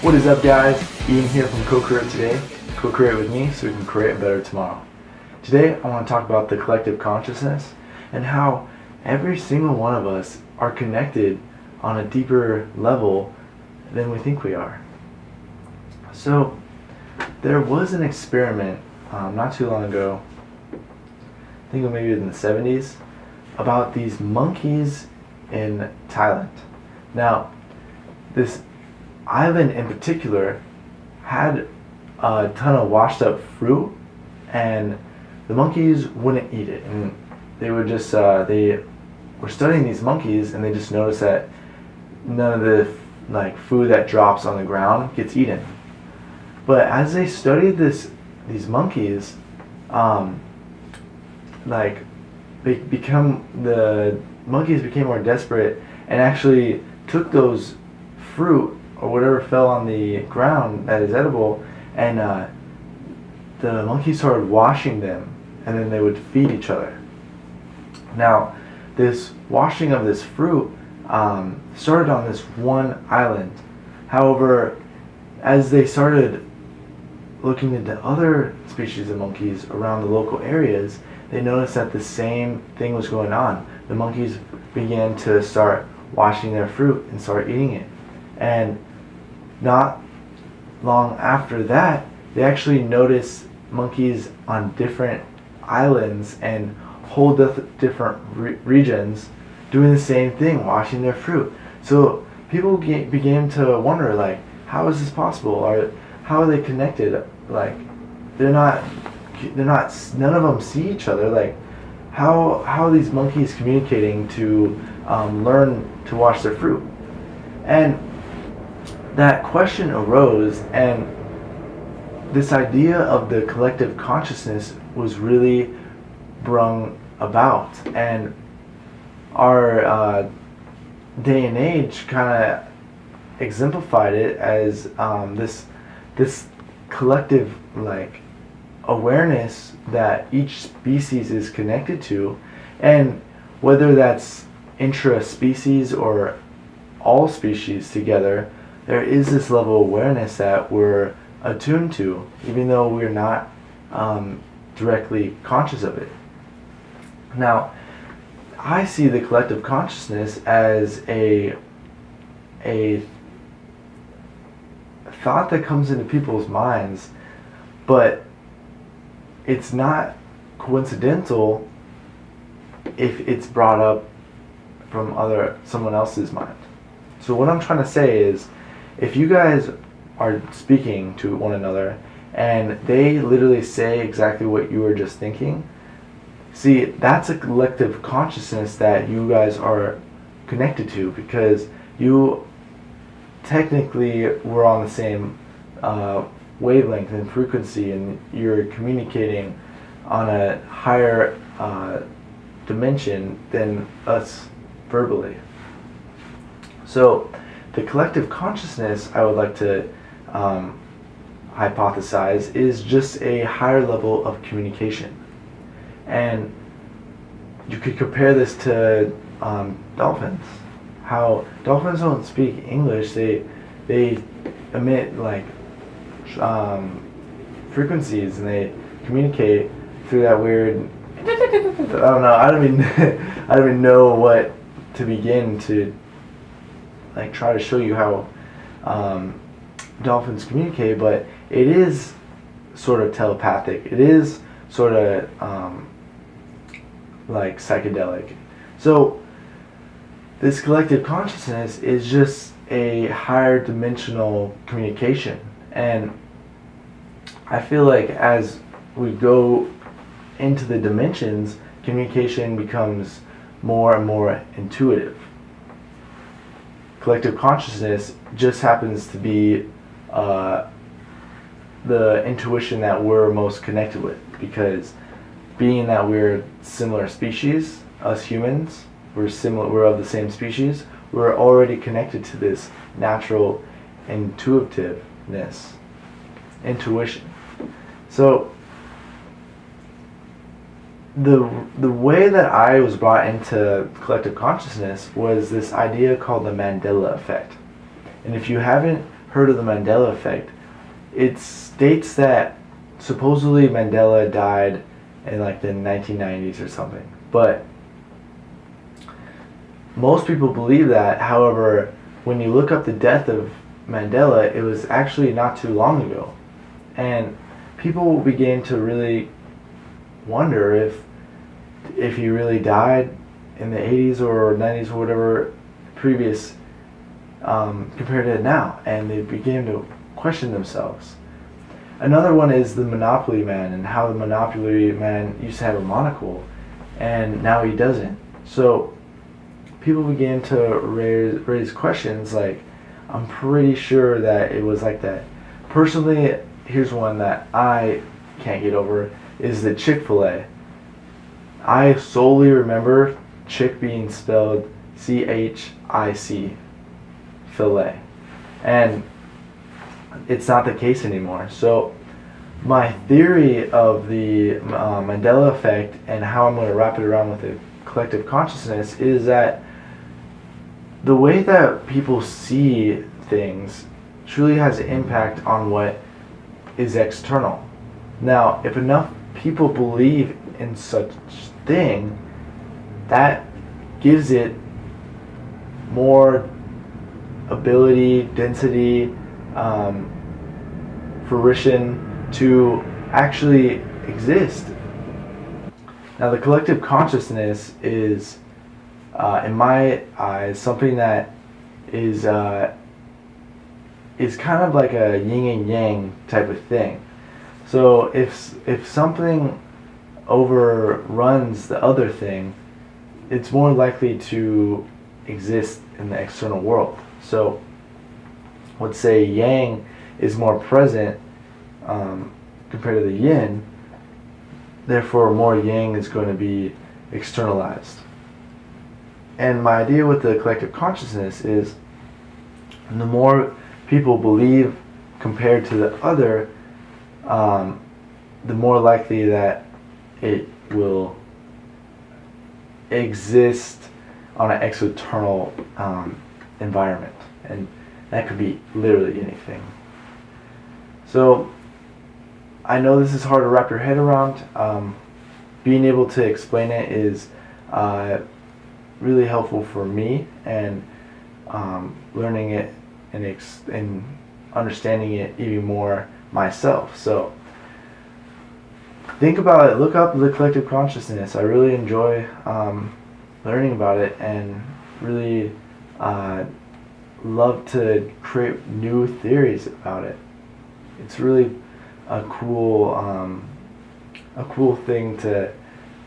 What is up, guys? Ian here from Co-Create Today. Co-create with me so we can create a better tomorrow. Today I want to talk about the collective consciousness and how every single one of us are connected on a deeper level than we think we are. So there was an experiment not too long ago, I think maybe in the 70s, about these monkeys in Thailand. Now, this island in particular had a ton of washed up fruit, and the monkeys wouldn't eat it, and they would just they were studying these monkeys, and they just noticed that none of the food that drops on the ground gets eaten. But as they studied these monkeys, the monkeys became more desperate and actually took those fruit or whatever fell on the ground that is edible, and the monkeys started washing them, and then they would feed each other. Now, this washing of this fruit started on this one island. However, as they started looking into other species of monkeys around the local areas, they noticed that the same thing was going on. The monkeys began to start washing their fruit and start eating it. And not long after that, they actually noticed monkeys on different islands and whole different regions doing the same thing, washing their fruit. So people began to wonder, how is this possible? Or how are they connected? They're not. None of them see each other. How are these monkeys communicating to learn to wash their fruit? And that question arose, and this idea of the collective consciousness was really brung about, and our day and age kind of exemplified it as this collective awareness that each species is connected to, and whether that's intra-species or all species together, there is this level of awareness that we're attuned to, even though we're not directly conscious of it. Now, I see the collective consciousness as a thought that comes into people's minds, but it's not coincidental if it's brought up from someone else's mind. So what I'm trying to say is, if you guys are speaking to one another and they literally say exactly what you were just thinking, see, that's a collective consciousness that you guys are connected to, because you technically were on the same wavelength and frequency, and you're communicating on a higher dimension than us verbally. So the collective consciousness, I would like to hypothesize, is just a higher level of communication. And you could compare this to dolphins. How dolphins don't speak English, they emit frequencies, and they communicate through that weird, I don't even know what to begin to try to show you how dolphins communicate, but it is sort of telepathic. It is sort of psychedelic. So this collective consciousness is just a higher dimensional communication, and I feel like as we go into the dimensions, communication becomes more and more intuitive. Collective consciousness just happens to be the intuition that we're most connected with, because being that we're similar species, us humans, we're of the same species, we're already connected to this natural intuition. So the way that I was brought into collective consciousness was this idea called the Mandela Effect. And if you haven't heard of the Mandela Effect, it states that supposedly Mandela died in like the 1990s or something. But most people believe that. However, when you look up the death of Mandela, it was actually not too long ago. And people began to really wonder if he really died in the 80s or 90s or whatever previous compared to now, and they began to question themselves. Another one is the Monopoly Man, and how the Monopoly Man used to have a monocle and now he doesn't. So people began to raise questions like, I'm pretty sure that it was like that. Personally, here's one that I can't get over, is the Chick-fil-A. I solely remember Chick being spelled C-H-I-C, filet. And it's not the case anymore. So my theory of the Mandela Effect and how I'm going to wrap it around with the collective consciousness is that the way that people see things truly has an impact on what is external. Now, if enough people believe in such thing, that gives it more ability, density, fruition to actually exist. Now, the collective consciousness is, in my eyes, something that is kind of like a yin and yang type of thing. So if something overruns the other thing, it's more likely to exist in the external world. So let's say yang is more present compared to the yin, therefore more yang is going to be externalized. And my idea with the collective consciousness is the more people believe compared to the other, the more likely that it will exist on an external environment. And that could be literally anything. So I know this is hard to wrap your head around. Being able to explain it is really helpful for me, and learning it and understanding it even more myself. So think about it. Look up the collective consciousness. I really enjoy learning about it, and really love to create new theories about it. It's really a cool thing to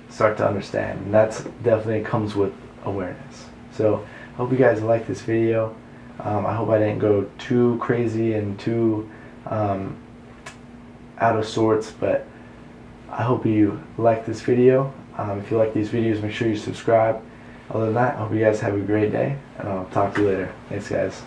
start to understand, and that's definitely comes with awareness. So I hope you guys like this video. I hope I didn't go too crazy and too out of sorts, but I hope you like this video. If you like these videos, make sure you subscribe. Other than that, I hope you guys have a great day, and I'll talk to you later. Thanks, guys.